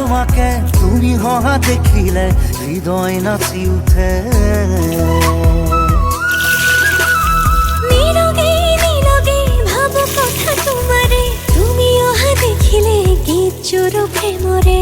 তোমাকে তুমি হহা দেখিলে হৃদয় নাচি উঠে। নীরবে নীরবে ভাবো কথা তোমারে, তুমি অহা দেখিলে গীত জোড়ো প্রেমরে।